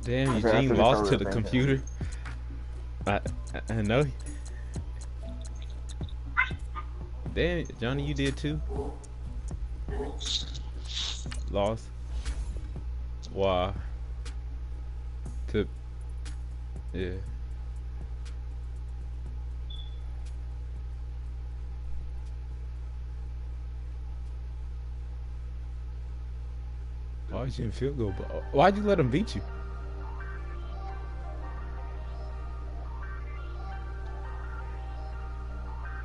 Damn, After Eugene this, lost I'll to the revenge him. computer. I know. Damn, Johnny, you did too. Lost. Wow. To yeah. Why did you in field goal? Why'd you let him beat you?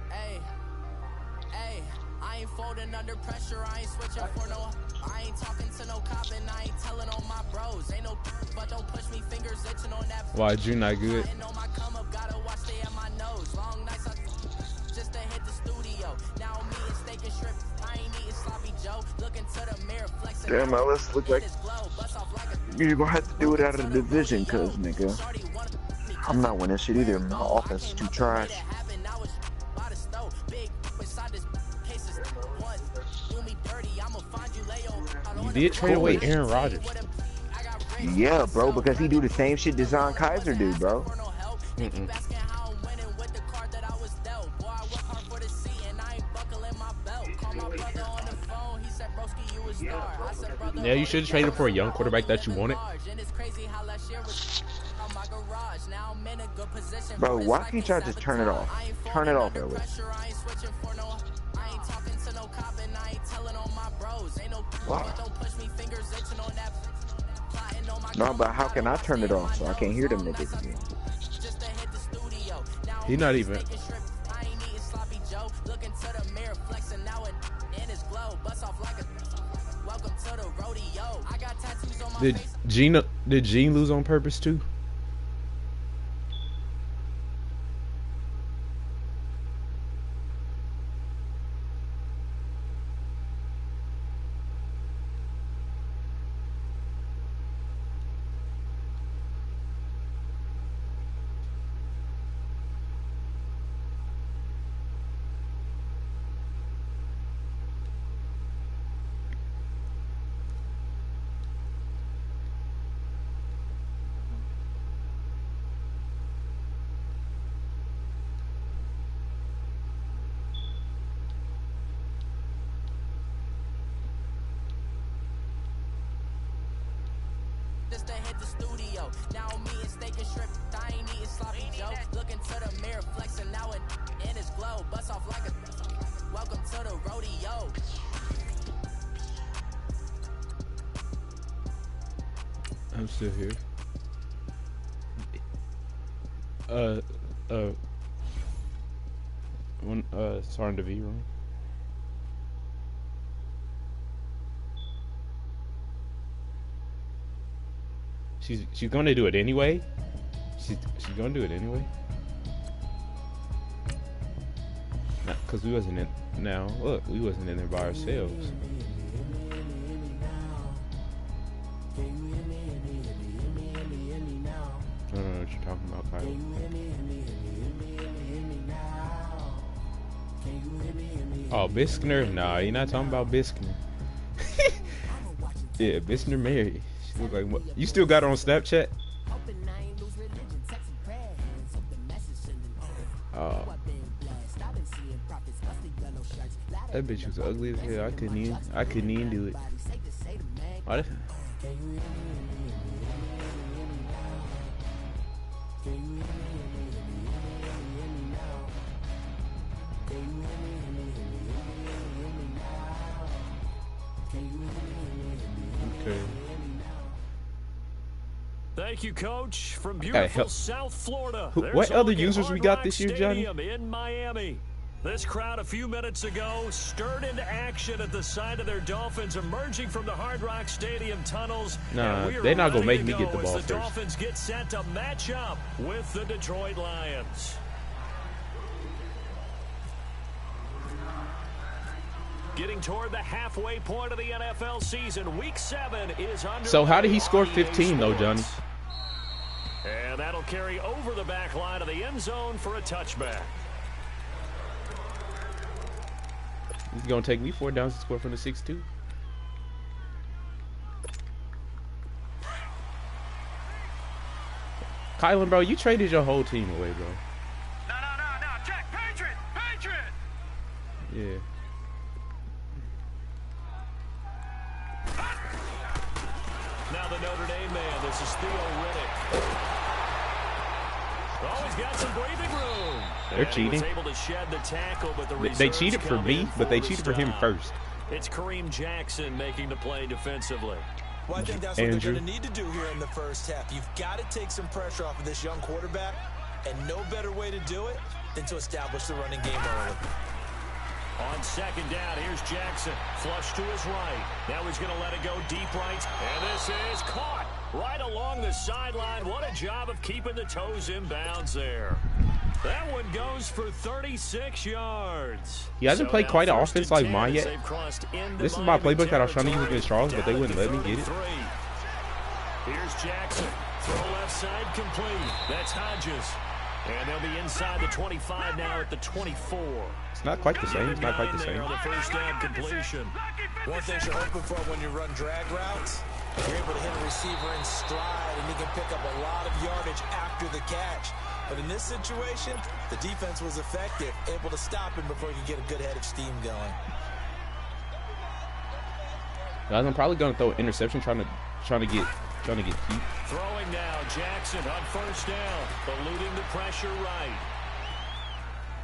Hey, I ain't folding under pressure. I ain't switching for no. I ain't talking to no cop and I ain't telling on my bros. Ain't no, but don't push me, fingers itching on that. Why'd you not good? Know my come up, gotta watch stay at my nose. Long nights, just to hit the studio. Now me and steak and shrimp. I ain't eating sloppy Joe. Looking to the mirror, flexing. Damn, Ellis look like you're gonna have to do it out of the division, cause nigga, I'm not winning shit either. My offense is too trash. You did trade away Aaron Rodgers. Yeah, bro, because he do the same shit Deshaun Kaiser do, bro. Yeah, you should have traded for a young quarterback that you wanted. Bro, why can't y'all just turn it off? Turn it off, Ellis. Wow. No, but how can I turn it off so I can't hear them niggas again? He not even. Did Gene lose on purpose too? Just to hit the studio. Now me and steak and shrimp. I ain't eating sloppy Joe. Looking to the mirror, flexing now in his glow. Bust off like a welcome to the rodeo. I'm still here. Starting to V room. She's gonna do it anyway. She's gonna do it anyway. Not because we wasn't in. Now look, we wasn't in there by ourselves. I don't know what you're talking about, Kyle. Oh, Biskner? Nah, you're not talking about Biskner. Yeah, Biskner married. She look like what? You still got her on Snapchat? Oh. That bitch was ugly as hell. I couldn't even do it. Why the Okay. Thank you, Coach. From beautiful South Florida. What other users we got this year, Johnny? In Miami. This crowd a few minutes ago stirred into action at the side of their Dolphins emerging from the Hard Rock Stadium tunnels. Nah, they're not going to make me get the ball the first. Dolphins get set to match up with the Detroit Lions. Getting toward the halfway point of the NFL season. Week 7 is under. So how did he score 15 though, Johnny? And that'll carry over the back line of the end zone for a touchback. He's going to take me 4 downs to score from the 6-2. Kylan, bro, you traded your whole team away, bro. No, Jack, Patriot! Yeah. Now the Notre Dame man, this is Theo Riddick. Oh, he's got some breathing room. They're cheating. He was able to shed the tackle, but the They cheated for me, but they cheated for him first. It's Kareem Jackson making the play defensively. Well, I think that's what they're going to need to do here in the first half. You've got to take some pressure off of this young quarterback, and no better way to do it than to establish the running game early. On second down, here's Jackson. Flush to his right. Now he's going to let it go deep right. And this is caught right along the sideline. What a job of keeping the toes in bounds there. That one goes for 36 yards. He hasn't played quite an offense like mine yet. This is my playbook that I was trying to use against Charles, but they wouldn't let me get it. Here's Jackson. Throw left side complete. That's Hodges. And they'll be inside the 25 now at the 24. It's not quite the same. It's not quite the same. On the first down completion. One thing you're hoping for when you run drag routes, you're able to hit a receiver in stride, and he can pick up a lot of yardage after the catch. But in this situation, the defense was effective, able to stop him before he could get a good head of steam going. Guys, I'm probably gonna throw an interception trying to get heat. Throwing now, Jackson on first down, eluding the pressure right.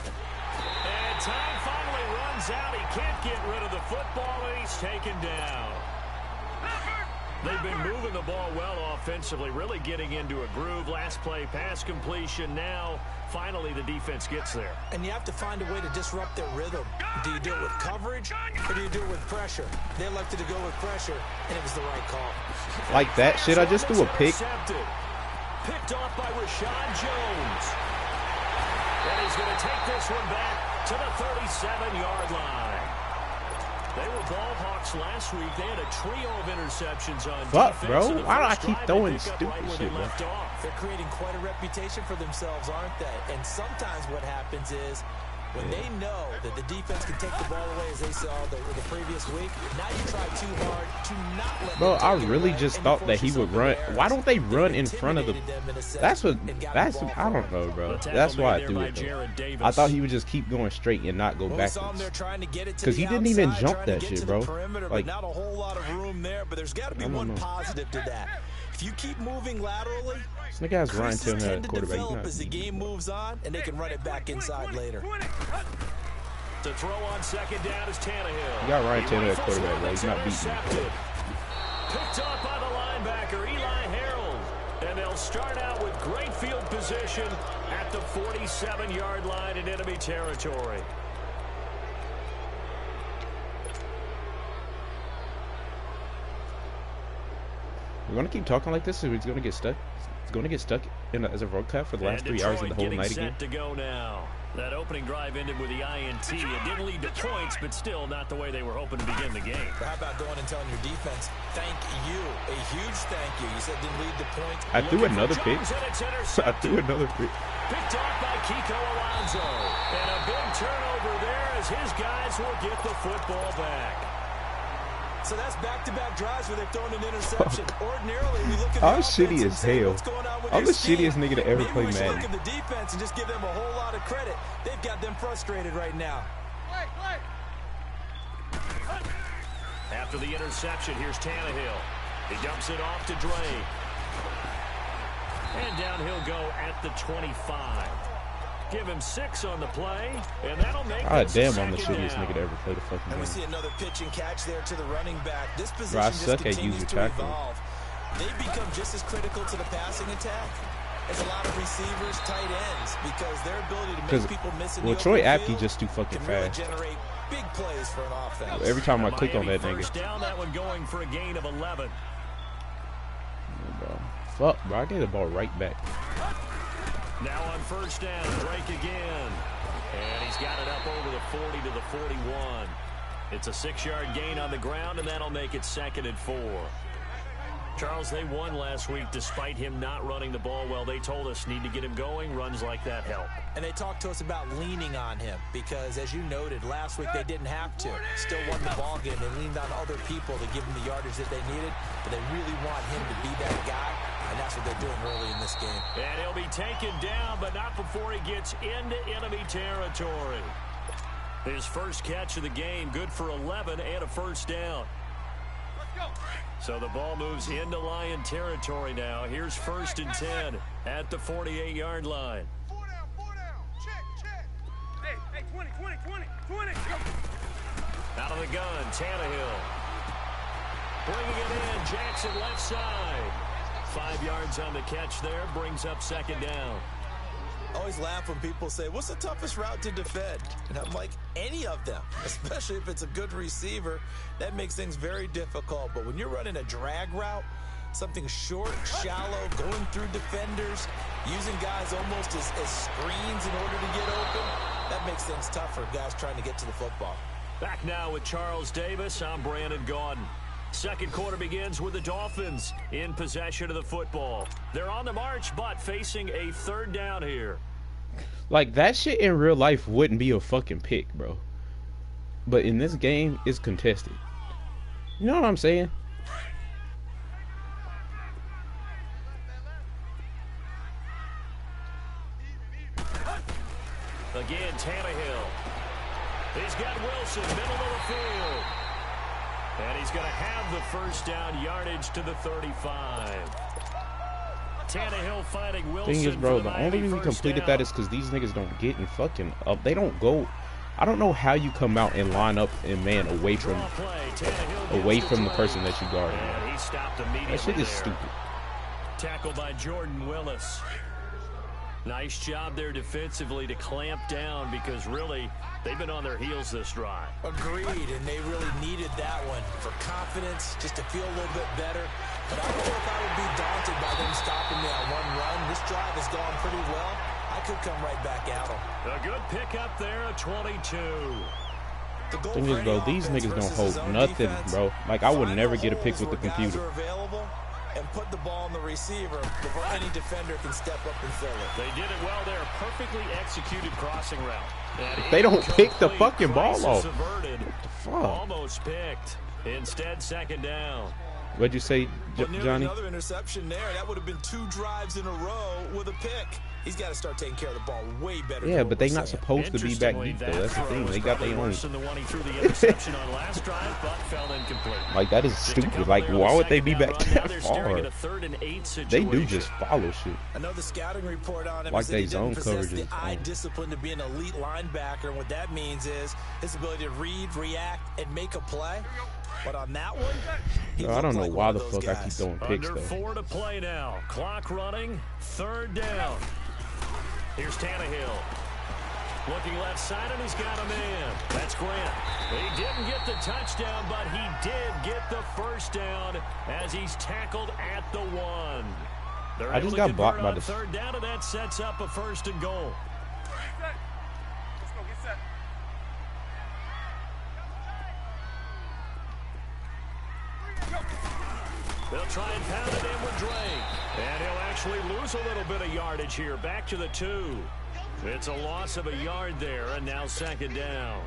And time finally runs out. He can't get rid of the football, and he's taken down. They've been moving the ball well offensively, really getting into a groove. Last play, pass completion. Now, finally, the defense gets there. And you have to find a way to disrupt their rhythm. Do you do it with coverage, or do you do it with pressure? They elected to go with pressure, and it was the right call. Like that shit, I just threw a pick. Picked off by Rashad Jones. And he's going to take this one back to the 37-yard line. They were ball hawks last week. They had a trio of interceptions on Fuck, defense. bro. Why do I keep throwing stupid shit, bro? They're creating quite a reputation for themselves, aren't they? And sometimes what happens is when they know that the defense can take the ball away, as they saw the previous week, now you try too hard to not let Bro, I really just thought that he would run. Why don't they run in front of the... That's I don't know, bro. That's why I threw it, though. I thought he would just keep going straight and not go backwards. Because he didn't even jump that shit, bro. Like, not a whole lot of room there, but there's got to be one positive to that. If you keep moving laterally, this nigga has Ryan Tannehill at quarterback. Develop as the game moves on, and they can run it back inside later. To throw on second down is Tannehill. You got Ryan Tannehill at quarterback, bro. He's not beating. Picked up by the linebacker, Eli Harold. And they'll start out with great field position at the 47-yard line in enemy territory. We're gonna keep talking like this, or he's gonna get stuck. He's gonna get stuck as a road cap for the last 3 hours of the whole night again. To go now. That opening drive ended with the INT. It didn't lead to points, but still not the way they were hoping to begin the game. How about going and telling your defense, thank you, a huge thank you. You said didn't lead to points. I threw another pick. I threw another pick. Picked off by Kiko Alonso. And a big turnover there as his guys will get the football back. So that's back-to-back drives where they've thrown an interception. Ordinarily, we look at the I'm shitty as hell. I'm the shittiest nigga to ever play Madden. Look at the defense and just give them a whole lot of credit. They've got them frustrated right now. After the interception, here's Tannehill. He dumps it off to Dre. And down he'll go at the 25. Give him 6 on the play, and that'll make it damn, I'm the shittiest nigga to ever play the fucking game. And we see another pitch and catch there to the running back. This position I just suck at continues user to tackling. evolve. They've become just as critical to the passing attack as a lot of receivers, tight ends, because their ability to make people miss in the Troy open Apke field just too fucking can really fast. generate big plays for an offense. Every time I click on that nigga. First down, that one going for a gain of 11. Bro. Fuck, bro. I gave the ball right back. Now on first down, break again. And he's got it up over the 40 to the 41. It's a 6-yard gain on the ground, and that'll make it 2nd and 4. Charles, they won last week despite him not running the ball well. They told us need to get him going. Runs like that help. And they talked to us about leaning on him because, as you noted, last week they didn't have to. Still won the ball game. They leaned on other people to give them the yardage that they needed, but they really want him to be that guy. And that's that's what they're doing early in this game. And he'll be taken down, but not before he gets into enemy territory. His first catch of the game, good for 11 and a first down. So the ball moves into Lion territory now. Here's 1st and 10 at the 48-yard line. 4 down. Check. Hey, 20. Out of the gun, Tannehill. Bringing it in, Jackson left side. 5 yards on the catch there, brings up 2nd down. I always laugh when people say, what's the toughest route to defend? And I'm like, any of them, especially if it's a good receiver. That makes things very difficult. But when you're running a drag route, something short, shallow, going through defenders, using guys almost as screens in order to get open, that makes things tough for guys trying to get to the football. Back now with Charles Davis, I'm Brandon Gaudin. Second quarter begins with the Dolphins in possession of the football. They're on the march, but facing a 3rd down here. Like, that shit in real life wouldn't be a fucking pick, bro. But in this game, it's contested. You know what I'm saying? Again, Tannehill. He's got Wilson, middle of the field. And he's going to have the first down, yardage to the 35. Tannehill fighting Wilson. Thing is, bro, the only reason we completed that is because these niggas don't get in fucking up. They don't go. I don't know how you come out and line up and man away from the person that you guard. That shit is stupid. Tackled by Jordan Willis. Nice job there defensively to clamp down because really they've been on their heels this drive. Agreed, and they really needed that one for confidence, just to feel a little bit better. But I don't know if I would be daunted by them stopping me on one run. This drive has gone pretty well. I could come right back at them. A good pickup there at 22. Thing is, bro, these niggas don't hold nothing, bro. Like, I would never get a pick with the computer. And put the ball on the receiver before any defender can step up and fill it. They did it well there. Perfectly executed crossing route. They don't pick the fucking ball off. Averted. Almost picked. Instead, 2nd down. What'd you say, Johnny? Another interception there. That would have been 2 drives in a row with a pick. He's got to start taking care of the ball way better. Yeah, but they're not supposed to be back deep, though. That's the thing. They got their own. Like, that is stupid. Like, why would they be back that far? They do just follow shit. I know the scouting report on him like they zone coverage. The eye discipline to be an elite linebacker, and what that means is his ability to read, react, and make a play. But on that one, I don't know why the fuck I keep throwing picks, Under though. 4 to play now. Clock running. 3rd down. Here's Tannehill. Looking left side, and he's got a man. That's Grant. He didn't get the touchdown, but he did get the first down as he's tackled at the 1. I just got blocked by the 3rd down, and that sets up a 1st and goal. They'll try and pound it in with Drake. And he'll actually lose a little bit of yardage here. Back to the 2. It's a loss of a yard there, and now 2nd down.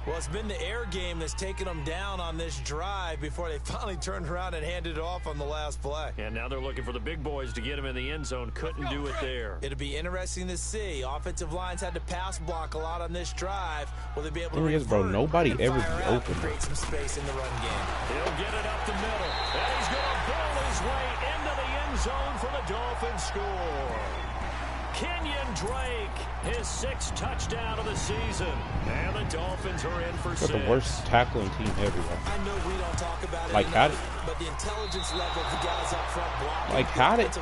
Well, it's been the air game that's taken them down on this drive before they finally turned around and handed it off on the last play. And now they're looking for the big boys to get him in the end zone. Couldn't do it there. It'll be interesting to see. Offensive lines had to pass block a lot on this drive. Will they be able to revert, bro, nobody ever be open. Create some space in the run game. He'll get it up the middle. And he's going to build his way into the end zone for the Dolphins score. Kenyon Drake, his 6th touchdown of the season. And the Dolphins are in for 6. The worst tackling team ever. I know we don't talk about it like, enough, but the intelligence level of the guys up front blocking. Like, how did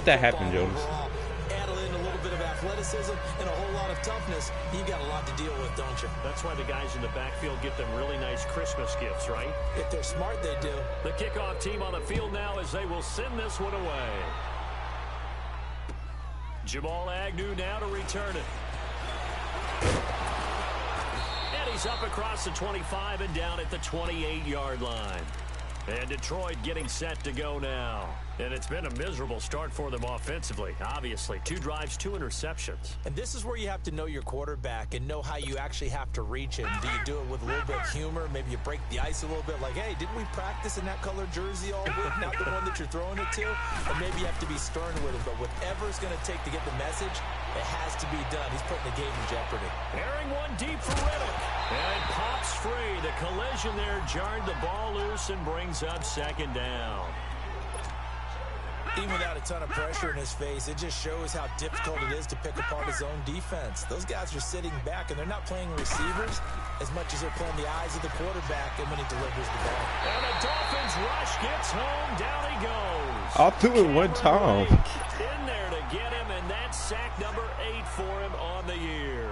that happen, Jonas? Add in a little bit of athleticism and a whole lot of toughness. You got a lot to deal with, don't you? That's why the guys in the backfield get them really nice Christmas gifts, right? If they're smart, they do. The kickoff team on the field now as they will send this one away. Jamal Agnew now to return it. And he's up across the 25 and down at the 28-yard line. And Detroit getting set to go now. And it's been a miserable start for them offensively, obviously. 2 drives, 2 interceptions. And this is where you have to know your quarterback and know how you actually have to reach him. Do you do it with a little bit of humor? Maybe you break the ice a little bit like, hey, didn't we practice in that colored jersey all week? Not the one that you're throwing it to? Or maybe you have to be stern with him. But whatever it's going to take to get the message, it has to be done. He's putting the game in jeopardy. Airing one deep for Riddick. And pops free. The collision there jarred the ball loose and brings up 2nd down. Even without a ton of pressure in his face, it just shows how difficult it is to pick apart his own defense. Those guys are sitting back, and they're not playing receivers as much as they're playing the eyes of the quarterback and when he delivers the ball. And the Dolphins rush gets home. Down he goes. I'll do it one time. In there to get him, and that's sack number 8 for him on the year.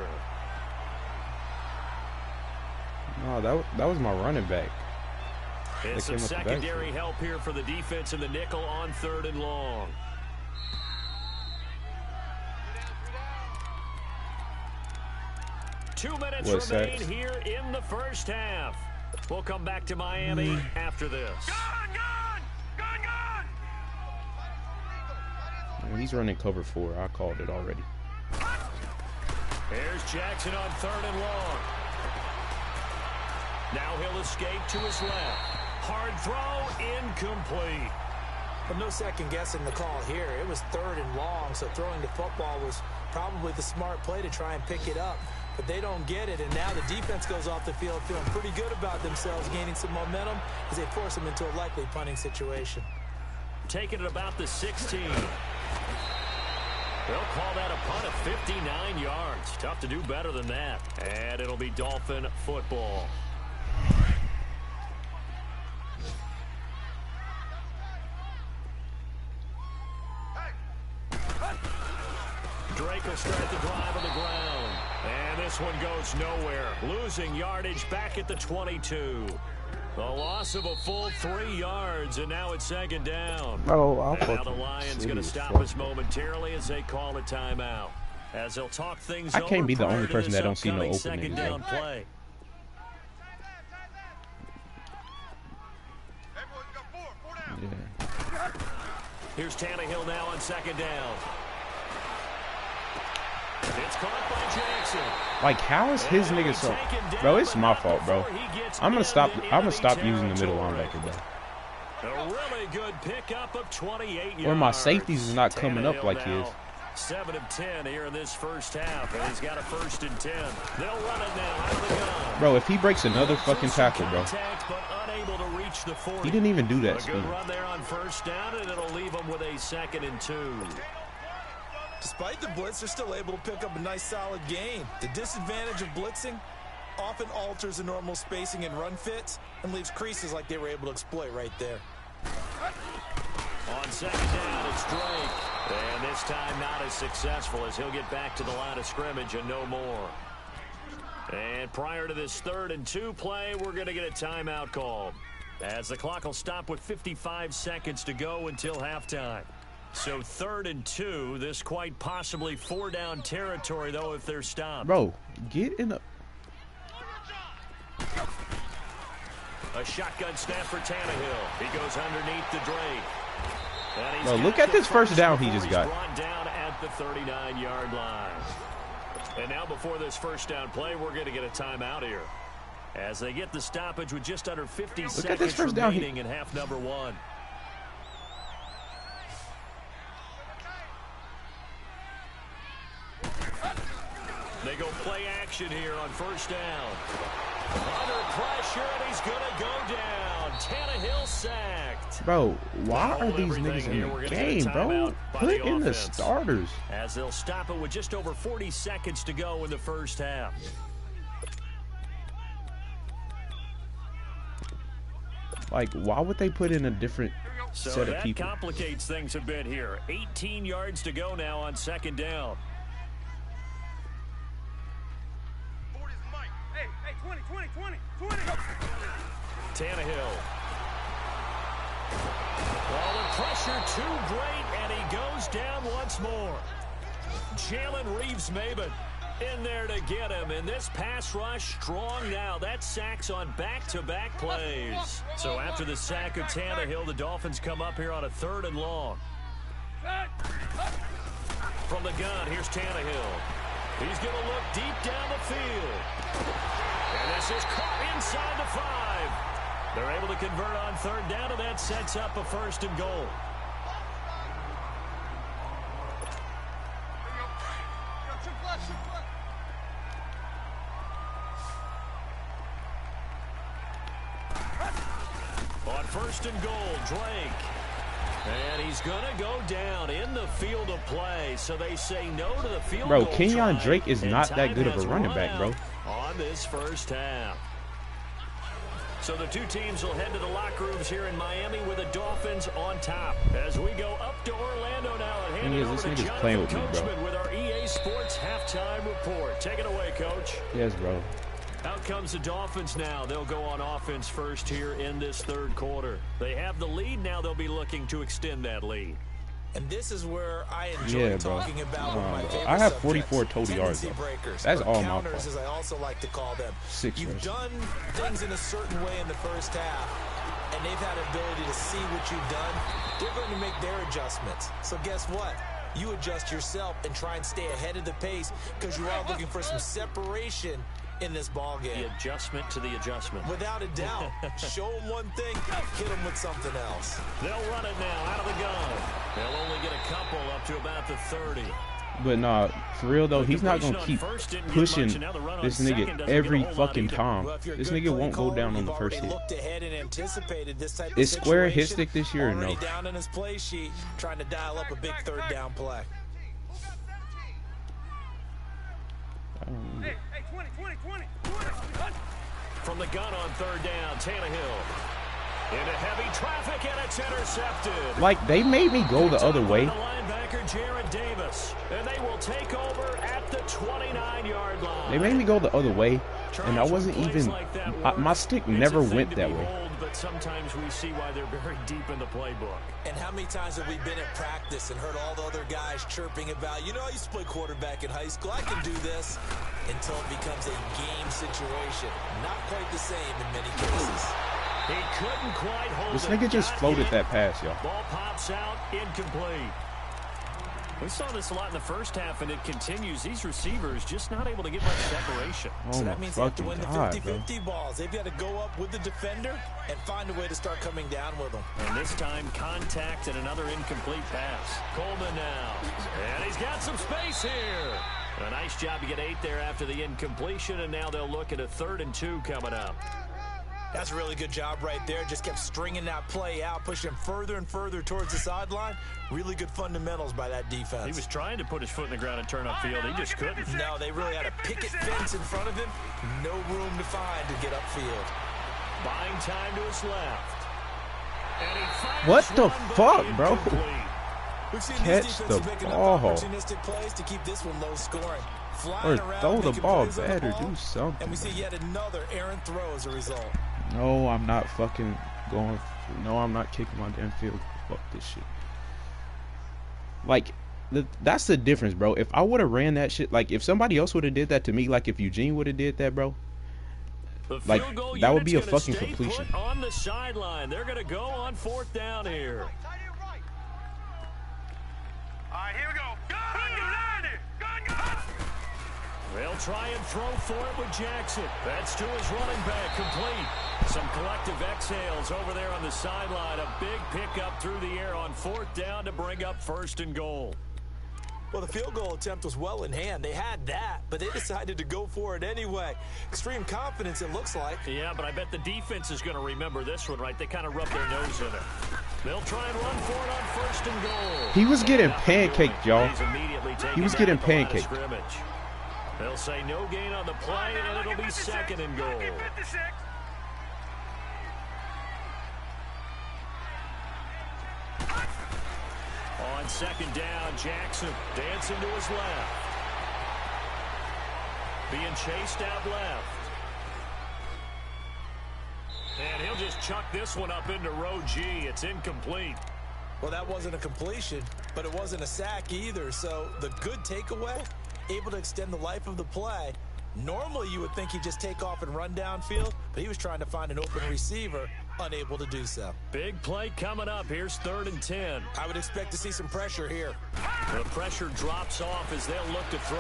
No, that was my running back. It's some secondary help here for the defense in the nickel on 3rd and long. Two minutes remain here in the first half. We'll come back to Miami after this. He's running cover 4. I called it already. Here's Jackson on 3rd and long. Now he'll escape to his left. Hard throw, incomplete. But no second guessing the call here. It was 3rd and long, so throwing the football was probably the smart play to try and pick it up. But they don't get it, and now the defense goes off the field feeling pretty good about themselves, gaining some momentum as they force them into a likely punting situation. Taking it about the 16. They'll call that a punt of 59 yards. Tough to do better than that. And it'll be Dolphin football. Drake will start the drive on the ground. And this one goes nowhere. Losing yardage back at the 22. The loss of a full 3 yards, and now it's 2nd down. Oh, now the Lions going to stop us momentarily as they call a timeout. As they'll talk things over. I can't be the only person that don't see no open 2nd down play. Yeah. Here's Tannehill now on 2nd down. It's caught by Jackson. Like, how is his nigga so... Bro, it's my fault, bro. I'm gonna stop using the middle linebacker, bro. A really good pickup of 28 yards. Or my safeties is not coming up like his. 7 of 10 here in this first half, and he's got a 1st and 10. They'll run it now out of the gun. Bro, if he breaks another fucking tackle, bro. But unable to reach the 40. He didn't even do that. A good run there on 1st down, and it'll leave him with a 2nd and 2. Despite the blitz, they're still able to pick up a nice solid gain. The disadvantage of blitzing often alters the normal spacing and run fits and leaves creases like they were able to exploit right there. On 2nd down, it's Drake. And this time not as successful as he'll get back to the line of scrimmage and no more. And prior to this 3rd and 2 play, we're going to get a timeout called, as the clock will stop with 55 seconds to go until halftime. So 3rd and 2, this quite possibly 4-down territory, though, if they're stopped. Bro, get in the... A shotgun snap for Tannehill. He goes underneath the Drake. Bro, look at this 1st down he just got. Brought down at the 39-yard line. And now before this 1st down play, we're going to get a timeout here, as they get the stoppage with just under 50 seconds remaining in half number 1. They go play action here on 1st down. Under pressure, and he's going to go down. Tannehill sacked. Bro, why are these niggas in the game, bro? Put in the starters. As they'll stop it with just over 40 seconds to go in the 1st half. Like, why would they put in a different set of people? So that complicates things a bit here. 18 yards to go now on 2nd down. Hey, 20. Tannehill. Well, the pressure too great, and he goes down once more. Jalen Reeves-Maybin in there to get him, and this pass rush strong now. That sacks on back-to-back plays. So after the sack of Tannehill, the Dolphins come up here on a 3rd and long. From the gun, here's Tannehill. He's going to look deep down the field. And this is caught inside the 5. They're able to convert on 3rd down, and that sets up a 1st and goal. On 1st and goal, Drake. And he's going to go down in the field of play. So they say no to the field bro, goal. Kenyon try, Drake is not that good of a running back, bro. On this first half. So the two teams will head to the locker rooms here in Miami with the Dolphins on top. As we go up to Orlando now and hand it over to Jonathan Coachman with our EA Sports halftime report. Take it away, Coach. Yes, bro. Out comes the Dolphins now. They'll go on offense first here in this 3rd quarter. They have the lead. Now they'll be looking to extend that lead. And this is where I enjoy talking about one of my favorite I have subjects, 44 total yards. breakers, That's all my counters, fault. as I also like to call them. You've done things in a certain way in the first half, and they've had the ability to see what you've done. They're going to make their adjustments. So guess what? You adjust yourself and try and stay ahead of the pace because you are looking for some separation in this ball game. The adjustment to the adjustment. Without a doubt. Show them one thing, hit them with something else. They'll run it now out of the gun. They'll only get a couple up to about the 30. But nah, for real though, he's not gonna keep pushing this nigga every fucking time. This nigga won't go down on the first hit. Is Square hit stick this year or no? Down in his play sheet, trying to dial up a big 3rd down play. Hey, 20. From the gun on 3rd down, Tannehill. Into heavy traffic, and it's intercepted. Like, they made me go the other way. The linebacker, Jared Davis. And they will take over at the 29-yard line. They made me go the other way, and I wasn't even... my stick never went that way. But sometimes we see why they're very deep in the playbook. And how many times have we been at practice and heard all the other guys chirping about, you know, I used to play quarterback in high school, I can do this, until it becomes a game situation. Not quite the same in many cases. He couldn't quite hold this nigga just floated that pass, y'all. Ball pops out, incomplete. We saw this a lot in the first half, and it continues. These receivers just not able to get much separation. Oh, so my that means they have to win the God, 50-50 balls. They've got to go up with the defender and find a way to start coming down with them. And this time, contact and another incomplete pass. Coleman now. And he's got some space here. A nice job to get 8 there after the incompletion, and now they'll look at a 3rd and 2 coming up. That's a really good job right there. Just kept stringing that play out, pushing further and further towards the sideline. Really good fundamentals by that defense. He was trying to put his foot in the ground and turn upfield. He just couldn't. No, they really had a picket fence in front of him. No room to find to get upfield. Buying time to his left. And he fires what the fuck, bro? We've seen Catch the ball. Opportunistic plays to keep this one low scoring. Or throw the ball better, do something. And we see yet another errant throw as a result. No, I'm not fucking going. No, I'm not kicking my damn field. Fuck this shit. Like, that's the difference, bro. If I would have ran that shit, like, if somebody else would have did that to me, like, if Eugene would have did that, bro, like, that would be a fucking completion. On the sideline, they're gonna go on 4th down here. All right, here we go. They'll try and throw for it with Jackson. That's to his running back, complete. Some collective exhales over there on the sideline. A big pickup through the air on 4th down to bring up 1st and goal. Well, the field goal attempt was well in hand. They had that, but they decided to go for it anyway. Extreme confidence, it looks like. Yeah, but I bet the defense is going to remember this one, right? They kind of rubbed their nose in it. They'll try and run for it on 1st and goal. He was getting pancaked, y'all. He was getting pancaked. They'll say no gain on the play, and it'll be 2nd and goal. On 2nd down, Jackson dancing to his left. Being chased out left. And he'll just chuck this one up into row G. It's incomplete. Well, that wasn't a completion, but it wasn't a sack either. So the good takeaway, able to extend the life of the play. Normally, you would think he'd just take off and run downfield, but he was trying to find an open receiver, unable to do so. Big play coming up. Here's 3rd and 10. I would expect to see some pressure here. The pressure drops off as they'll look to throw.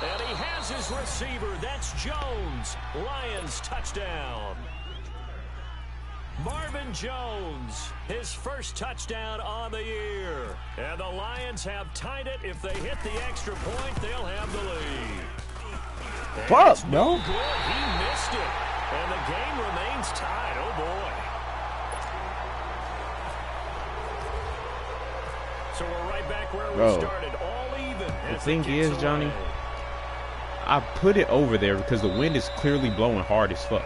And he has his receiver. That's Jones. Lions touchdown. Marvin Jones, his first touchdown on the year. And the Lions have tied it. If they hit the extra point, they'll have the lead. Fuck, no. He missed it. And the game remains tied. Oh, boy. So we're right back where we started. All even. The thing is, Johnny, I put it over there because the wind is clearly blowing hard as fuck.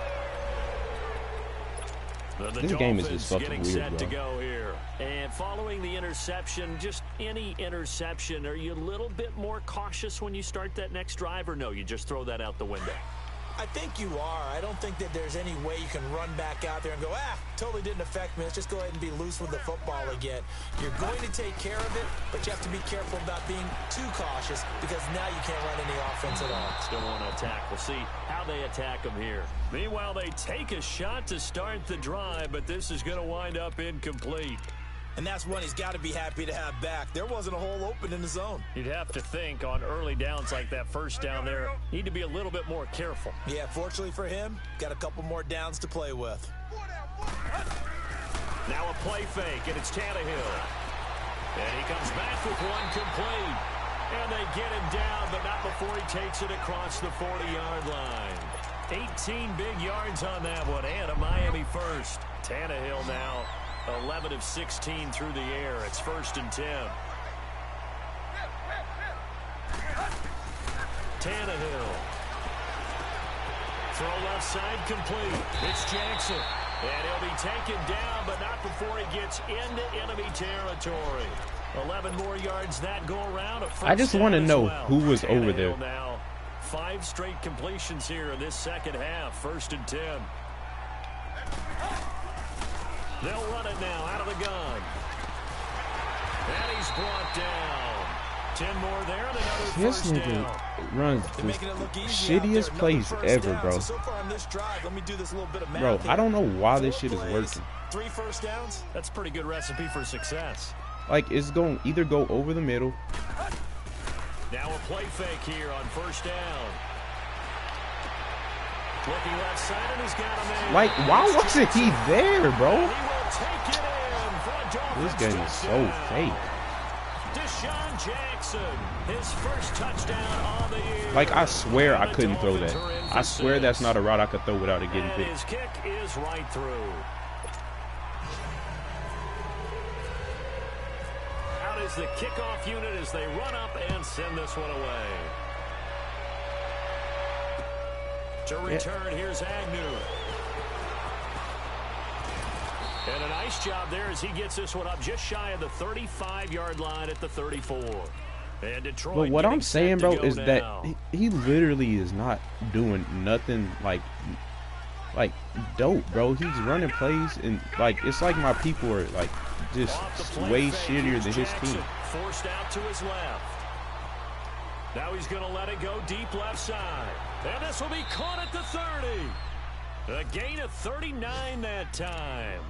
This game is just fucking weird, bro. To go here. And following the interception, just any interception, are you a little bit more cautious when you start that next drive, or no, you just throw that out the window? I think you are. I don't think that there's any way you can run back out there and go, totally didn't affect me. Let's just go ahead and be loose with the football again. You're going to take care of it, but you have to be careful about being too cautious because now you can't run any offense at all. Still want to attack. We'll see how they attack them here. Meanwhile, they take a shot to start the drive, but this is going to wind up incomplete. And that's one he's got to be happy to have back. There wasn't a hole open in the zone. You'd have to think on early downs like that first down there, need to be a little bit more careful. Yeah, fortunately for him, got a couple more downs to play with. Now a play fake, and it's Tannehill. And he comes back with one complete. And they get him down, but not before he takes it across the 40-yard line. 18 big yards on that one, and a Miami first. Tannehill now 11 of 16 through the air. It's 1st and 10. Tannehill. Throw left side complete. It's Jackson. And he'll be taken down, but not before he gets into enemy territory. 11 more yards that go around. I just want to know who was over there. Now 5 straight completions here in this second half. 1st and 10. They'll run it now out of the gun. And he's brought down. 10 more there and another this first nigga down. runs the shittiest plays ever, bro. So far on this drive, let me do this little bit of math Bro, here. I don't know why this shit is working. 3 first downs. That's a pretty good recipe for success. Like, it's going to either go over the middle. Now a play fake here on 1st down. Looking left side, and he's got him in. Like, why wasn't he there, bro? He will take it in for a Dolphins This game is so fake. Deshaun Jackson, his first touchdown on the year. Like, I swear I couldn't throw that. I swear that's not a route I could throw without it getting picked. His kick is right through. Out is the kickoff unit as they run up and send this one away. To return, here's Agnew. And a nice job there as he gets this one up just shy of the 35-yard line at the 34. And Detroit. But what I'm saying, bro, is now. that he literally is not doing nothing like dope, bro. He's running plays and like it's like my people are like just way shittier than his team. Forced out to his left. Now he's going to let it go deep left side. And this will be caught at the 30. A gain of 39 that time.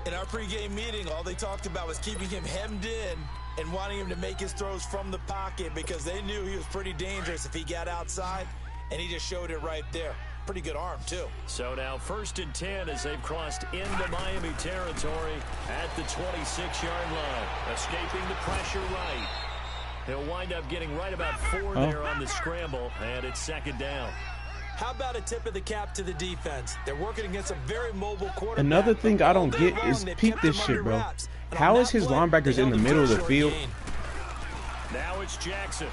In our pregame meeting, all they talked about was keeping him hemmed in and wanting him to make his throws from the pocket because they knew he was pretty dangerous if he got outside, and he just showed it right there. Pretty good arm, too. So now 1st and 10 as they've crossed into Miami territory at the 26-yard line. Escaping the pressure right. He'll wind up getting right about 4 there on the scramble, and it's 2nd down. How about a tip of the cap to the defense? They're working against a very mobile quarterback. Another thing I don't get is peep this shit, bro. How is his linebackers in the middle of the field Now it's Jackson.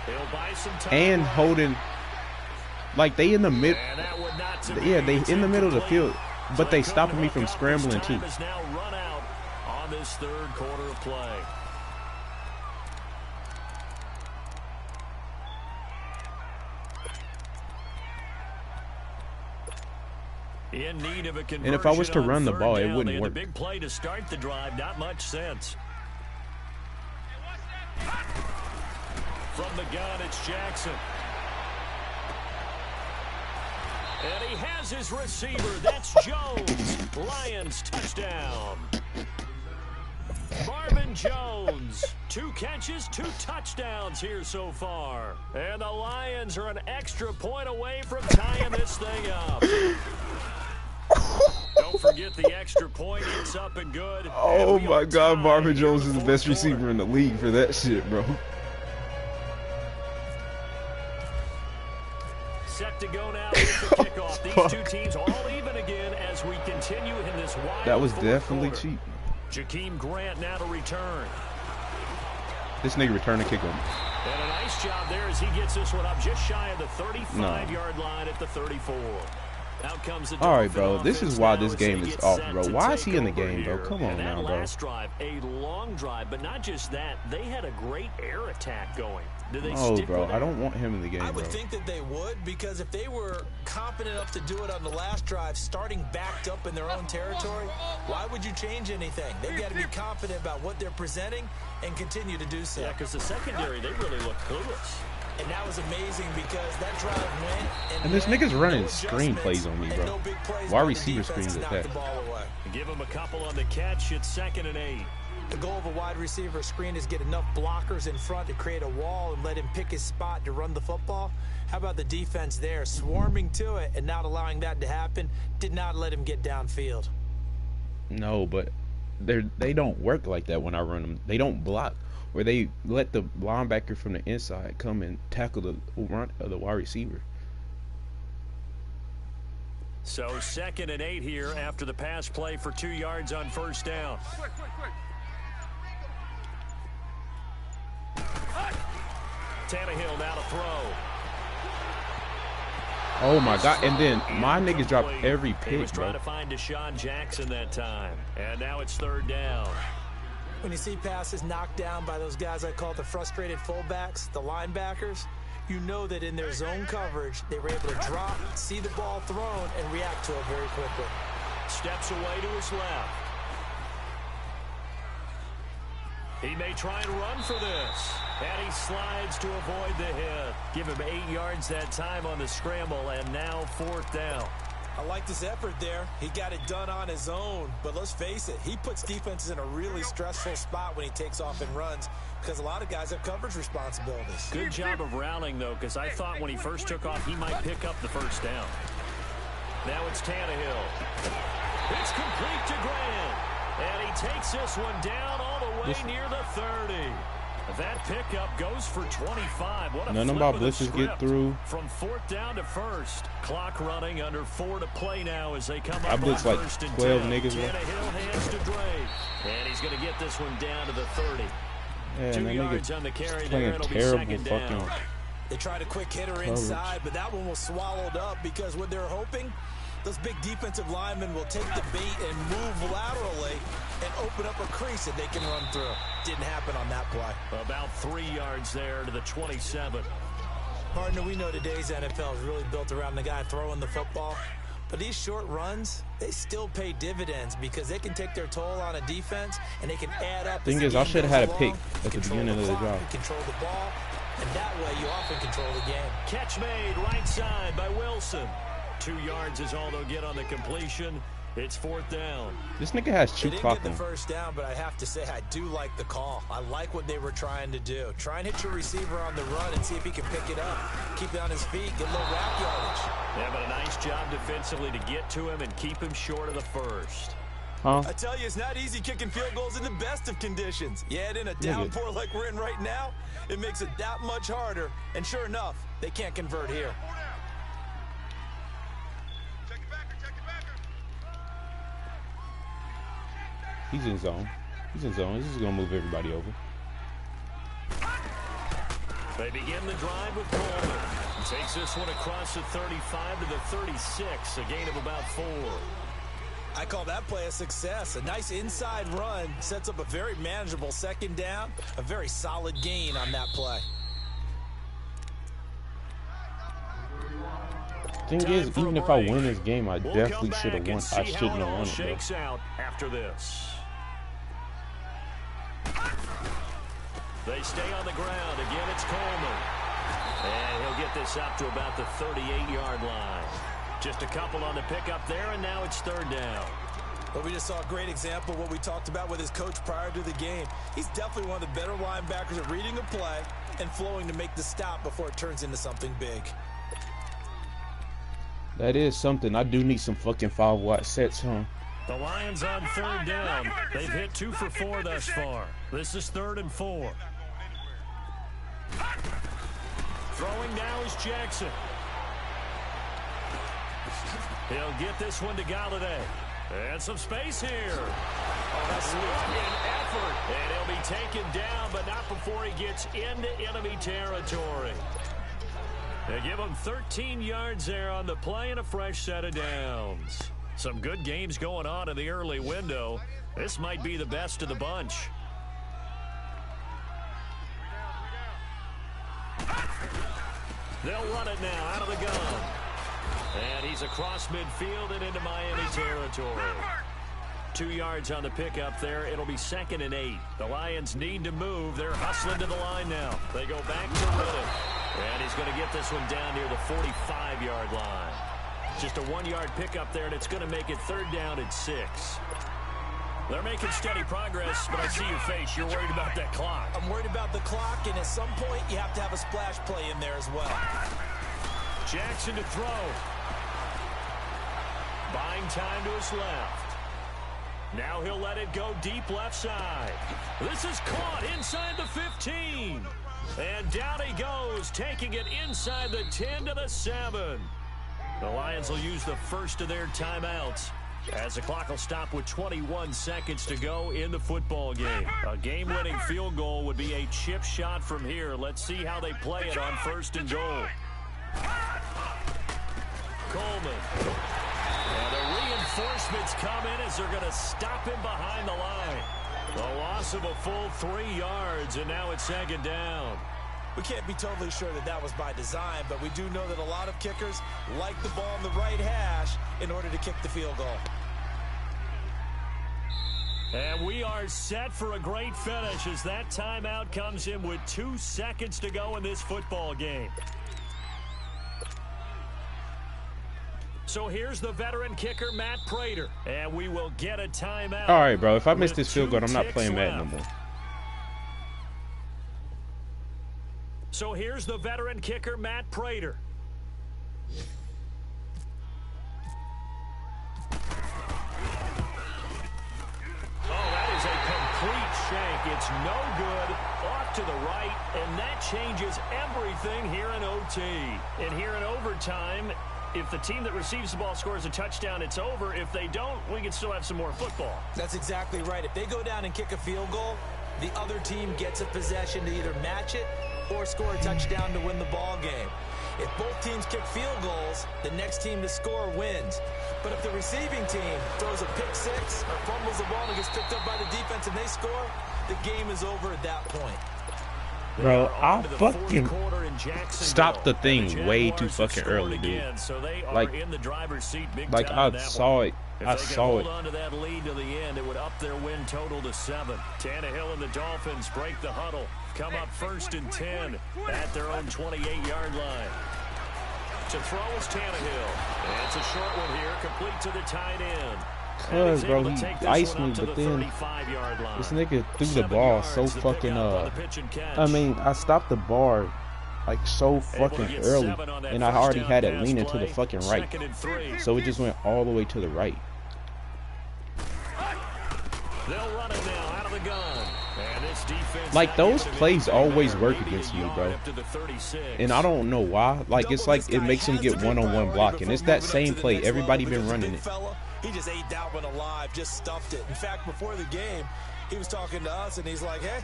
He'll buy some time and holding like they in the mid? Yeah, they in the middle of the field, but they stopping me from scrambling too. Is now run out on this 3rd quarter of play. In need of a conversion. And if I was to run the ball, it wouldn't work. The big play to start the drive, not much sense. From the gun, it's Jackson. And he has his receiver. That's Jones. Lions touchdown. Marvin Jones. 2 catches, 2 touchdowns here so far. And the Lions are an extra point away from tying this thing up. Don't forget the extra point. It's up and good. Oh my God, Marvin Jones is the best receiver in the league for that shit, bro. Set to go now with the kickoff. These two teams all even again as we continue in this wild. That was definitely quarter. cheap. Jakeem Grant now to return. This nigga returned the kick on. And a nice job there as he gets this one up just shy of the 35-yard line at the 34. Out comes the all right, bro. This is why this game is off, bro. Why is he in the game, bro? Come on now, bro. Last drive, a long drive, but not just that. They had a great air attack going. Do they Oh, stick bro. with it? I don't want him in the game, I bro. would think that they would, because if they were confident enough to do it on the last drive, starting backed up in their own territory, why would you change anything? They've got to be confident about what they're presenting and continue to do so. Yeah, because the secondary, they really look clueless. And that was amazing because that drive went. And this nigga's running no screen plays on me, bro. no big plays Why by the receiver defense screens to at knock that? the ball away. Give him a couple on the catch. It's 2nd and 8. The goal of a wide receiver screen is get enough blockers in front to create a wall and let him pick his spot to run the football. How about the defense there, swarming to it and not allowing that to happen? Did not let him get downfield. No, but they don't work like that when I run them. They don't block, where they let the linebacker from the inside come and tackle the run of the wide receiver. So 2nd and 8 here after the pass play for 2 yards on first down. Quick. Tannehill now to throw. Oh my God! And then my niggas dropped every He was pick, trying bro. to find Deshaun Jackson that time. And now it's 3rd down. When you see passes knocked down by those guys I call the frustrated fullbacks, the linebackers, you know that in their zone coverage, they were able to drop, see the ball thrown, and react to it very quickly. Steps away to his left. He may try and run for this. And he slides to avoid the hit. Give him 8 yards that time on the scramble, and now 4th down. I like his effort there. He got it done on his own. But let's face it, he puts defenses in a really stressful spot when he takes off and runs because a lot of guys have coverage responsibilities. Good job of rallying, though, because I thought when he first took off, he might pick up the first down. Now it's Tannehill. It's complete to Grant. And he takes this one down all the way near the 30. That pickup goes for 25. What a None of flip my of the blitzes get script. through. From 4th down to 1st. Clock running under 4 to play now as they come I up blitz on like 1st and 12 10. niggas, bro. Tannehill hands to Drake. And he's going to get this one down to the 30. Yeah, 2 and that yards on the nigga carry there. playing It'll be terrible 2nd fucking. down. They tried a quick hitter Coverage. inside, but that one was swallowed up because what they're hoping, those big defensive linemen will take the bait and move laterally and open up a crease that they can run through. Didn't happen on that play. About 3 yards there to the 27. Partner, we know today's NFL is really built around the guy throwing the football. But these short runs, they still pay dividends because they can take their toll on a defense and they can add up. Thing is, I should have had a pick at the beginning of the drive. Control the ball, and that way you often control the game. Catch made right side by Wilson. 2 yards is all they'll get on the completion. It's 4th down. This nigga has They cheap didn't clock get the on. first down, but I have to say I do like the call. I like what they were trying to do. Try and hit your receiver on the run and see if he can pick it up. Keep it on his feet, get a little rack yardage. Yeah, but a nice job defensively to get to him and keep him short of the first. Huh? I tell you, it's not easy kicking field goals in the best of conditions. Yet in a downpour like we're in right now, it makes it that much harder. And sure enough, they can't convert here. He's in zone. He's in zone. This is gonna move everybody over. They begin the drive with Coleman. He takes this one across the 35 to the 36, a gain of about 4. I call that play a success. A nice inside run sets up a very manageable 2nd down. A very solid gain on that play. Thing is, even if I win this game, I definitely should have won. I shouldn't have won it, shakes out after this. They stay on the ground. Again, it's Coleman. And he'll get this up to about the 38-yard line. Just a couple on the pickup there, and now it's third down. Well, we just saw a great example of what we talked about with his coach prior to the game. He's definitely one of the better linebackers at reading a play and flowing to make the stop before it turns into something big. That is something. I do need some fucking 5-watt sets, huh? The Lions on third down. They've hit 2 for 4 thus far. This is 3rd and 4. Throwing now is Jackson. He'll get this one to Galladay. And some space here. Oh, that's an effort. And he'll be taken down, but not before he gets into enemy territory. They give him 13 yards there on the play and a fresh set of downs. Some good games going on in the early window. This might be the best of the bunch. They'll run it now out of the gun. And he's across midfield and into Miami territory. 2 yards on the pickup there. It'll be 2nd and 8. The Lions need to move. They're hustling to the line now. They go back to Riddick. And he's going to get this one down near the 45-yard line. Just a 1-yard pickup there, and it's going to make it 3rd down and 6. They're making steady progress, but I see your face. You're worried about that clock. I'm worried about the clock, and at some point, you have to have a splash play in there as well. Jackson to throw. Buying time to his left. Now he'll let it go deep left side. This is caught inside the 15. And down he goes, taking it inside the 10 to the 7. The Lions will use the first of their timeouts, as the clock will stop with 21 seconds to go in the football game. A game-winning field goal would be a chip shot from here. Let's see how they play it on 1st and goal. Coleman. And the reinforcements come in as they're going to stop him behind the line. The loss of a full 3 yards, and now it's 2nd down. We can't be totally sure that that was by design, but we do know that a lot of kickers like the ball on the right hash in order to kick the field goal. And we are set for a great finish as that timeout comes in with 2 seconds to go in this football game. So here's the veteran kicker, Matt Prater, and we will get a timeout. All right, bro. If I miss this field goal, I'm not playing Madden no more. So here's the veteran kicker, Matt Prater. Oh, that is a complete shank. It's no good. Off to the right, and that changes everything here in OT. And here in overtime, if the team that receives the ball scores a touchdown, it's over. If they don't, we can still have some more football. That's exactly right. If they go down and kick a field goal, the other team gets a possession to either match it or score a touchdown to win the ball game. If both teams kick field goals, the next team to score wins. But if the receiving team throws a pick six or fumbles the ball and gets picked up by the defense and they score, the game is over at that point. Bro, I fucking stopped the thing way too fucking early, dude. Like I saw it. I saw it. On to that lead to the end, it would up their win total to 7. Tannehill and the Dolphins break the huddle. Come up 1st and 10 at their own 28-yard line. To throw is Tannehill. And it's a short one here, complete to the tight end. Cuz, bro, he iced me, but then this nigga threw the ball so fucking, I mean, I stopped the bar, like, so fucking early, and I already had it leaning to the fucking right, so it just went all the way to the right. They'll run it now out of the gun. Like, those plays always work against me, bro. And I don't know why. Like, it's like it makes him get one-on-one blocking. It's that same play. Everybody been running it. He just ate that one alive, just stuffed it. In fact, before the game, he was talking to us, and he's like, hey,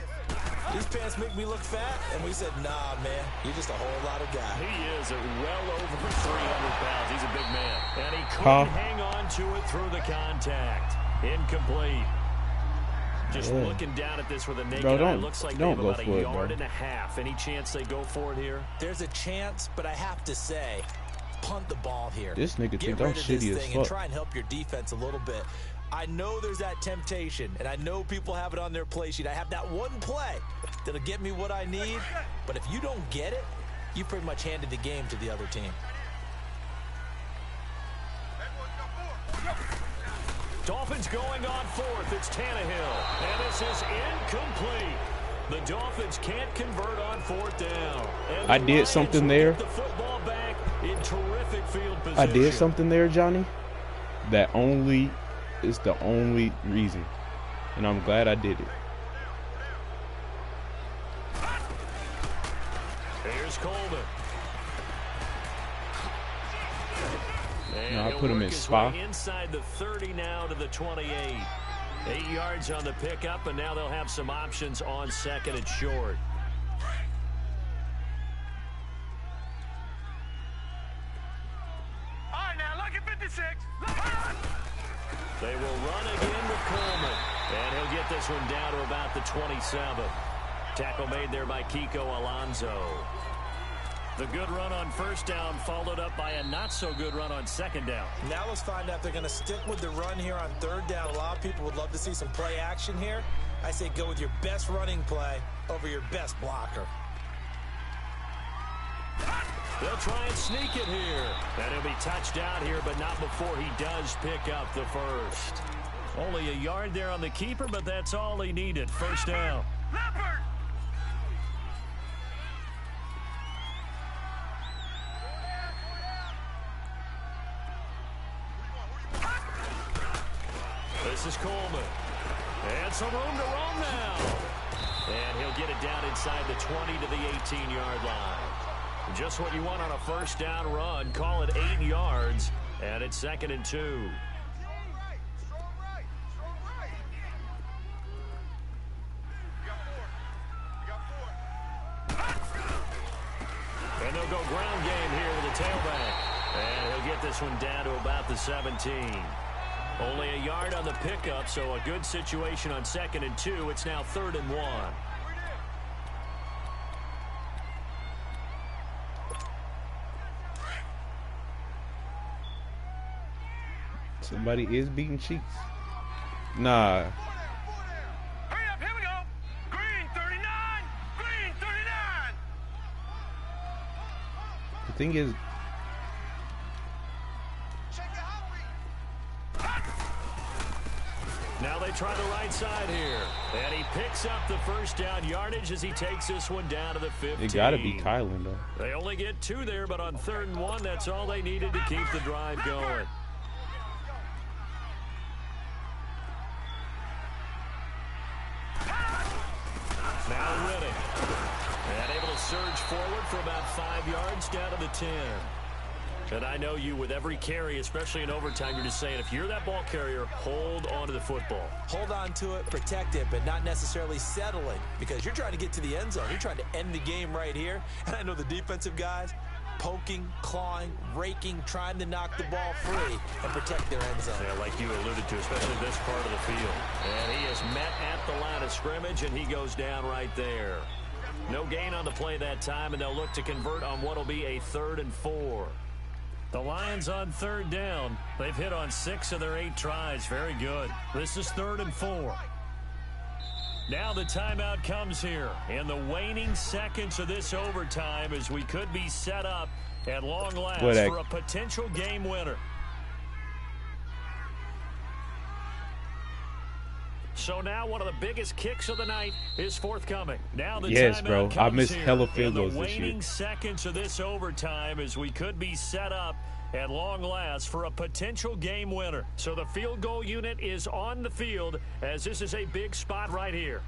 these pants make me look fat. And we said, nah, man, you're just a whole lot of guy. He is well over 300 pounds. He's a big man. And he couldn't hang on to it through the contact. Incomplete. Just looking down at this with a naked eye, it looks like they have about a yard and a half. Any chance they go for it here? There's a chance, but I have to say, punt the ball here. This nigga Get think I'm rid of this shitty as thing fuck. and try and help your defense a little bit. I know there's that temptation, and I know people have it on their play sheet. I have that one play that'll get me what I need, but if you don't get it, you pretty much handed the game to the other team. Dolphins going on fourth. It's Tannehill, and this is incomplete. The Dolphins can't convert on fourth down. And I did something there. The football back in terrific field position. I did something there, Johnny. That only is the only reason, and I'm glad I did it. Here's Coleman. No, I put him in spot. Inside the 30 now to the 28. 8 yards on the pickup, and now they'll have some options on second and short. All right, now, look at 56. They will run again with Coleman, and he'll get this one down to about the 27. Tackle made there by Kiko Alonso. The good run on first down followed up by a not-so-good run on second down. Now let's find out if they're going to stick with the run here on third down. A lot of people would love to see some play action here. I say go with your best running play over your best blocker. They'll try and sneak it here. And he'll be touched out here, but not before he does pick up the first. Only a yard there on the keeper, but that's all he needed. First down. Leopard! This is Coleman. And some room to roam now. And he'll get it down inside the 20 to the 18-yard line. Just what you want on a first down run. Call it 8 yards. And it's 2nd and 2. And they'll go ground game here with a tailback. And he'll get this one down to about the 17. Only a yard on the pickup, so a good situation on 2nd and 2. It's now 3rd and 1. Somebody is beating cheeks. Nah. Hurry up, here we go. Green 39. Green 39. The thing is, now they try the right side here. And he picks up the first down yardage as he takes this one down to the 15. it gotta be Kylan though. They only get 2 there, but on 3rd and 1, that's all they needed to keep the drive going. Now Riddick. And able to surge forward for about 5 yards down to the 10. And I know you, with every carry, especially in overtime, you're just saying, if you're that ball carrier, hold on to the football. Hold on to it, protect it, but not necessarily settling, because you're trying to get to the end zone. You're trying to end the game right here. And I know the defensive guys poking, clawing, raking, trying to knock the ball free and protect their end zone. Yeah, like you alluded to, especially this part of the field. And he is met at the line of scrimmage, and he goes down right there. No gain on the play that time, and they'll look to convert on what will be a 3rd and 4. The Lions on 3rd down. They've hit on 6 of their 8 tries. Very good. This is 3rd and 4. Now the timeout comes here in the waning seconds of this overtime as we could be set up at long last for a potential game winner. So now one of the biggest kicks of the night is forthcoming. Now the yes, timeout bro. comes I missed here hella field in goals the this year. waning seconds of this overtime as we could be set up at long last for a potential game winner. So the field goal unit is on the field as this is a big spot right here.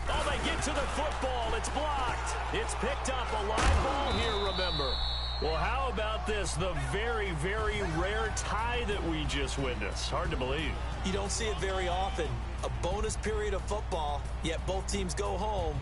Oh, they get to the football. It's blocked. It's picked up. A live ball here, remember. Well, how about this? The very, very rare tie that we just witnessed. Hard to believe. You don't see it very often. A bonus period of football, yet both teams go home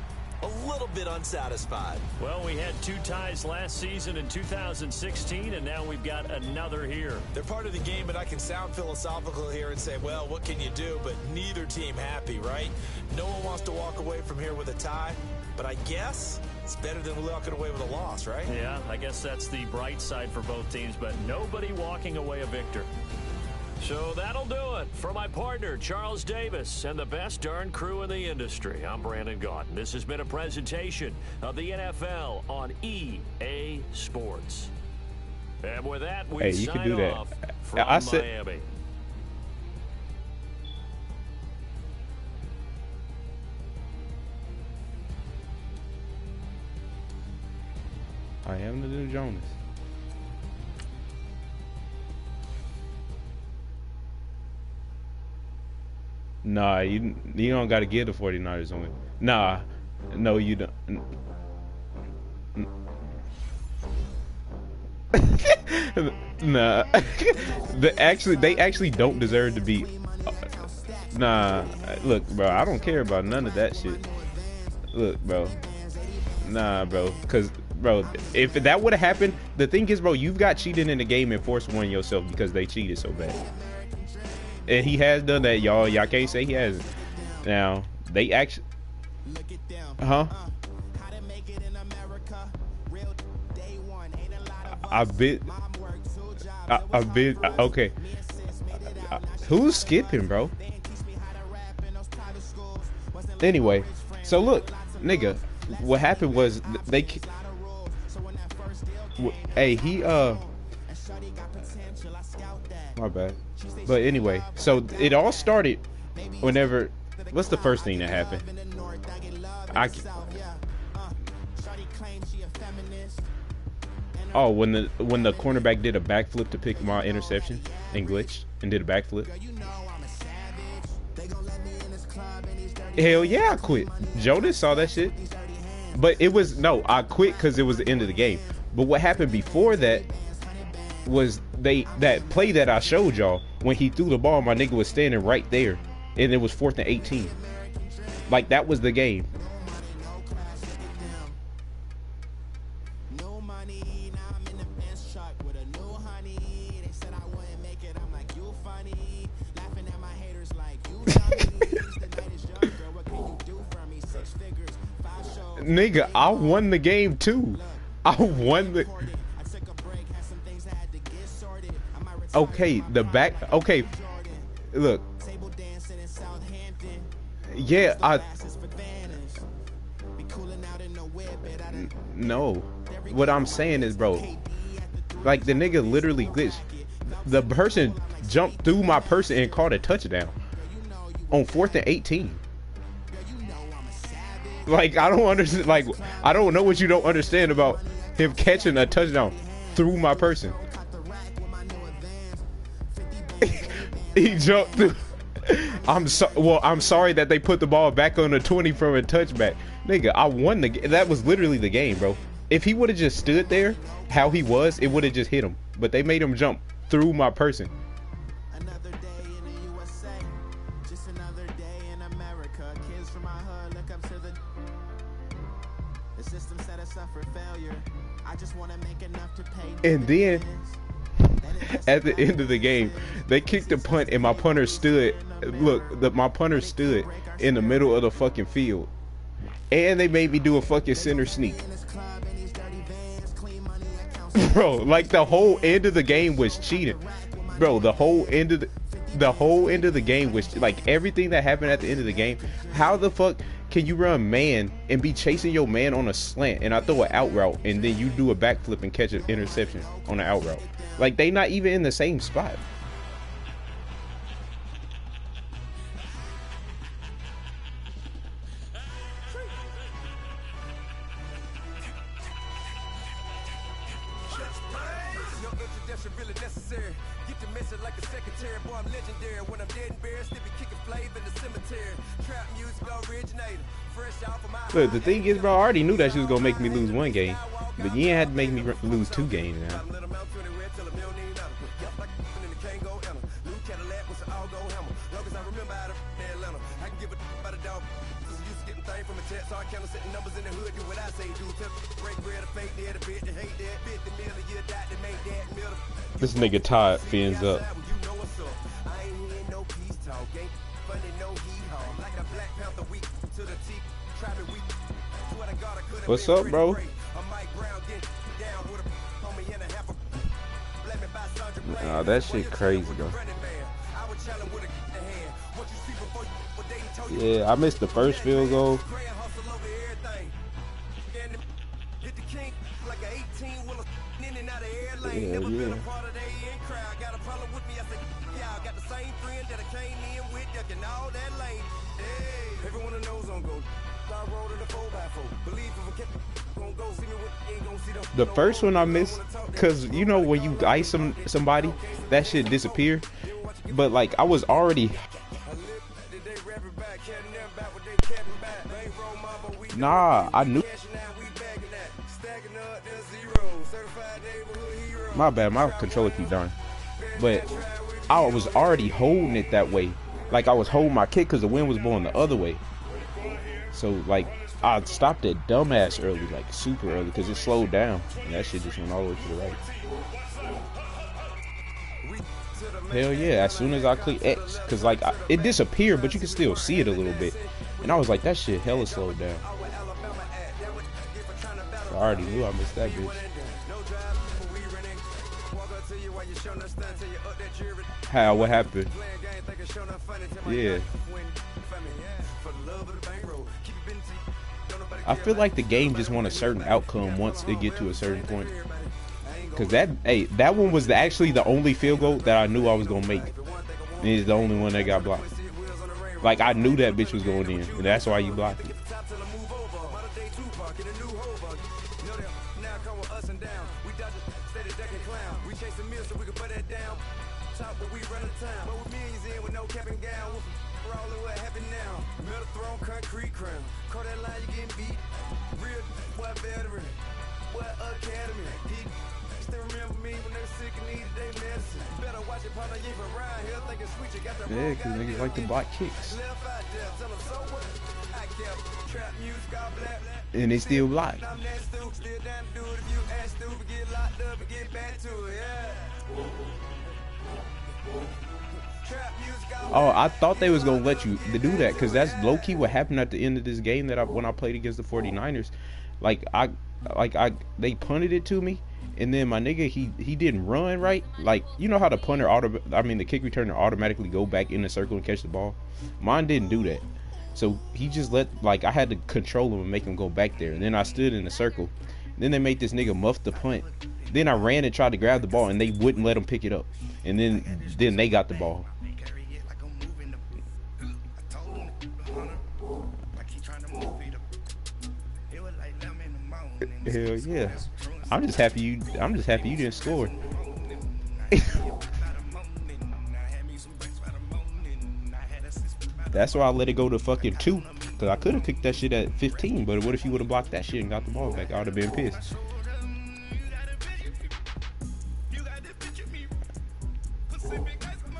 a little bit unsatisfied. Well, we had 2 ties last season in 2016, and now we've got another here. They're part of the game, but I can sound philosophical here and say, well, what can you do? But neither team happy, right? No one wants to walk away from here with a tie, but I guess It's better than walking away with a loss, right? Yeah, I guess that's the bright side for both teams, but nobody walking away a victor. So that'll do it. For my partner, Charles Davis, and the best darn crew in the industry, I'm Brandon Gaudin. This has been a presentation of the NFL on EA Sports. And with that, we sign off from Miami. I am the new Jonas. Nah, you don't got to give the 49ers on it. Nah, no, you don't. Nah, they actually don't deserve to be. Nah, look, bro, I don't care about none of that shit. Look, bro, nah, bro, cause, bro, if that would have happened, the thing is, bro, you've got cheated in the game and forced one yourself because they cheated so bad. And he has done that, y'all. Y'all can't say he hasn't. Now, they actually... Huh? I've been... Okay. Who's skipping, bro? Anyway, so look, nigga, what happened was they... Hey, he, my bad. But anyway, so it all started whenever... What's the first thing that happened? When the cornerback did a backflip to pick my interception and glitched and did a backflip. Hell yeah, I quit. Jonas saw that shit. But it was... No, I quit because it was the end of the game. But what happened before that was that play that I showed y'all, when he threw the ball, my nigga was standing right there, and it was 4th and 18. Like, that was the game. Nigga, I won the game too. I won the... Okay, the back... Okay, look. Yeah, No. What I'm saying is, bro, like, the nigga literally glitched. The person jumped through my person and caught a touchdown on 4th and 18. Like, I don't understand. Like, I don't know what you don't understand about him catching a touchdown through my person. He jumped through. I'm sorry that they put the ball back on the 20 from a touchback. Nigga, I won the game. That was literally the game, bro. If he would have just stood there how he was, it would have just hit him. But they made him jump through my person. Another day in the USA, just another day in America. Kids from my hood look up to the system set us up for failure. I just want to make enough to pay. And then at the end of the game, they kicked the punt and my punter stood. Look, my punter stood in the middle of the fucking field. And they made me do a fucking center sneak. Bro, like, the whole end of the game was cheating. Bro, the whole end of the game was, like, everything that happened at the end of the game. How the fuck can you run man and be chasing your man on a slant and I throw an out route and then you do a backflip and catch an interception on an out route? Like, they not even in the same spot. Look, the thing is, bro, I already knew that she was gonna make me lose one game, but you ain't had to make me lose 2 games now. This nigga Todd fins up. What's up, bro? Nah, that shit crazy, though. Yeah, I missed the first field goal. Yeah. The first one I missed, cause you know when you ice somebody, that shit disappear. But like I was already. Nah, I knew. My bad, my controller keep dying. But I was already holding it that way. Like I was holding my kick because the wind was blowing the other way. So like I stopped it dumbass early, like super early, because it slowed down. And that shit just went all the way to the right. Hell yeah, as soon as I click X, because like it disappeared, but you can still see it a little bit. And I was like, that shit hella slowed down. I already knew I missed that bitch. How? What happened? Yeah. I feel like the game just want a certain outcome once it get to a certain point. Cause that one was actually the only field goal that I knew I was gonna make. And it's the only one that got blocked. Like I knew that bitch was going in, and that's why you blocked it. Yeah, cause niggas like to block kicks. And they still block. Oh, I thought they was gonna let you do that, cause that's low key what happened at the end of this game when I played against the 49ers. They punted it to me, and then my nigga he didn't run right. Like you know how the the kick returner automatically go back in the circle and catch the ball. Mine didn't do that, so he just I had to control him and make him go back there. And then I stood in the circle. And then they made this nigga muff the punt. Then I ran and tried to grab the ball, and they wouldn't let him pick it up. And then they got the ball. Hell yeah! I'm just happy you didn't score. That's why I let it go to fucking 2, cause I could have picked that shit at 15. But what if you would have blocked that shit and got the ball back? I would have been pissed.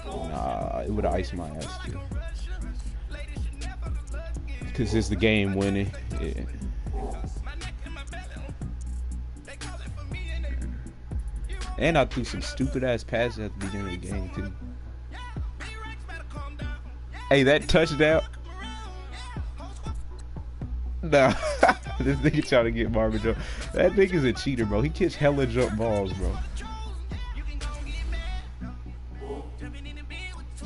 Nah, it would have iced my ass too. Cause it's the game winning. Yeah. And I threw some stupid ass passes at the beginning of the game too. Hey, that touchdown. Nah, this nigga trying to get Marvin Jones. That nigga's a cheater, bro. He catch hella jump balls, bro.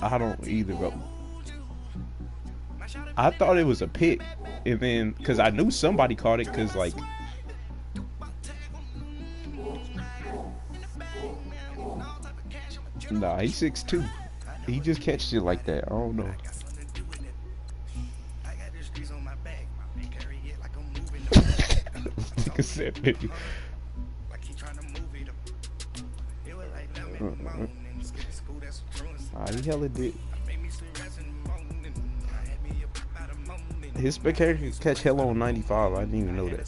I don't either, bro. I thought it was a pick, and then because I knew somebody caught it, because like. Nah, he's 6'2". He just catch shit like that. I don't know. Nigga said 50. He hella did. His spectator can catch hella on 95. I didn't even know that.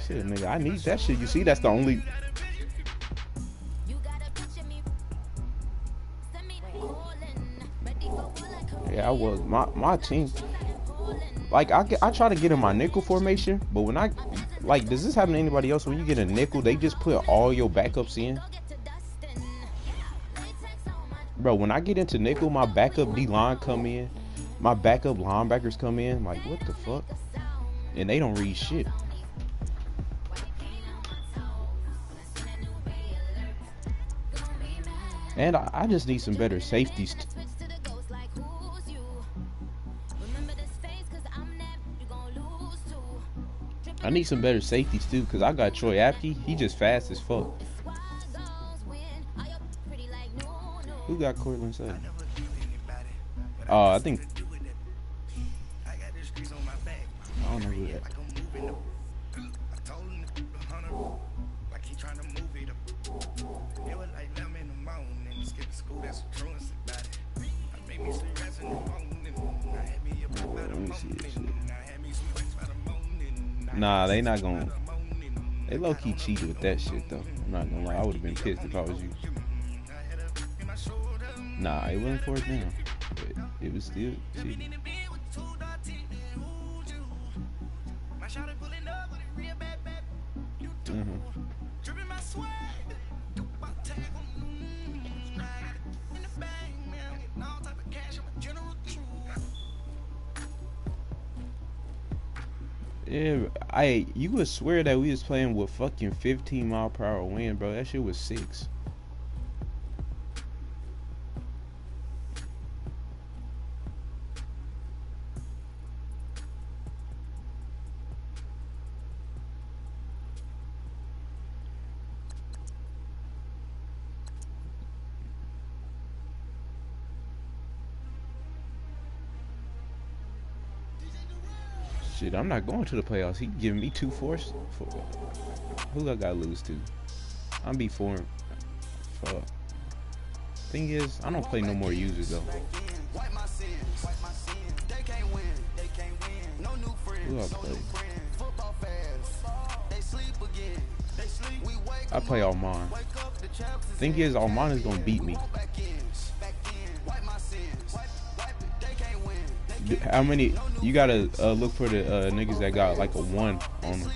Shit, nigga, I need that shit. You see, that's the only. Yeah, I was my team. Like I try to get in my nickel formation, but when does this happen to anybody else? When you get a nickel, they just put all your backups in. Bro, when I get into nickel, my backup D line come in. my backup linebackers come in, like, what the fuck? And they don't read shit. And I just need some better safeties. I need some better safeties too, because I got Troy Apke. He just fast as fuck. Who got Cortland Sutton? I think. I don't know who that. Let me see this shit. Nah, they not gonna. They low key cheated with that shit though. I'm not gonna lie. I would have been pissed if I was you. Nah, it wasn't fourth down. But it was still cheating. Yeah, you would swear that we was playing with fucking 15-mile-per-hour wind, bro. That shit was 6. Shit, I'm not going to the playoffs. He giving me 2 force. Who I gotta lose to? I'm be 4. Fuck. Thing is, I don't play no more users though. Who I play? I play Alman. Thing is, Alman is gonna beat me. How many? You gotta look for the niggas that got like a 1 on them,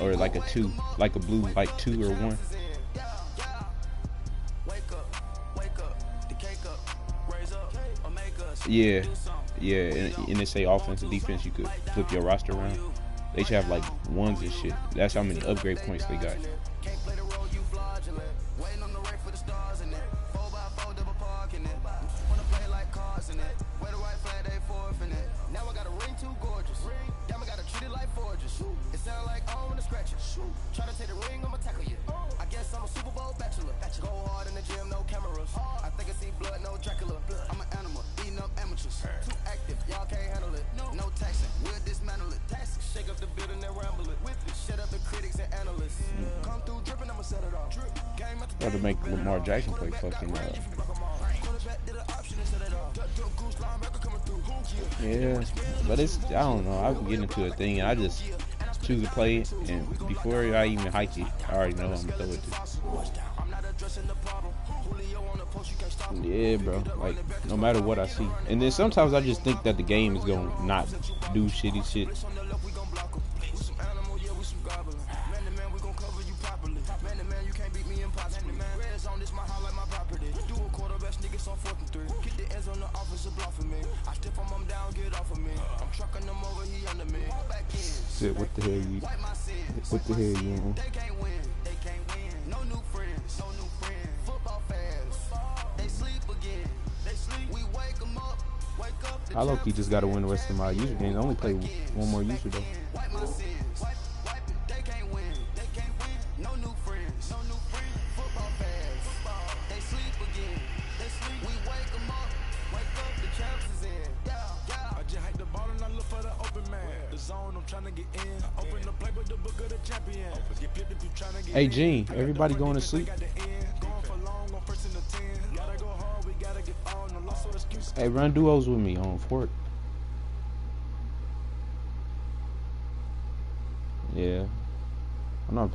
or like a 2, like a blue, like 2 or 1. Yeah, and they say offense and defense. You could flip your roster around. They should have like 1s and shit. That's how many upgrade points they got. Try to take the ring, I'ma tackle you. I guess I'm a Super Bowl bachelor. Go hard in the gym, no cameras. I think I see blood, no Dracula. I'm an animal, eating up amateurs. Too active, y'all can't handle it. No taxing, we'll dismantle it. Shake up the building and ramble it. Shut up the critics and analysts. Come through dripping, I'ma set it off. Got to make Lamar Jackson play fucking yeah, but it's, I don't know, I can get into a thing and I just choose to play it, and before I even hike it, I already know who I'm gonna throw it to. Yeah, bro, like, no matter what I see. And then sometimes I just think that the game is gonna not do shitty shit. Shit, what the hell you on? I low-key just gotta win the rest of my user games. I only play 1 more user though. Hey Gene, everybody going to sleep? Hey, run duos with me on Fort. Yeah, I'm not.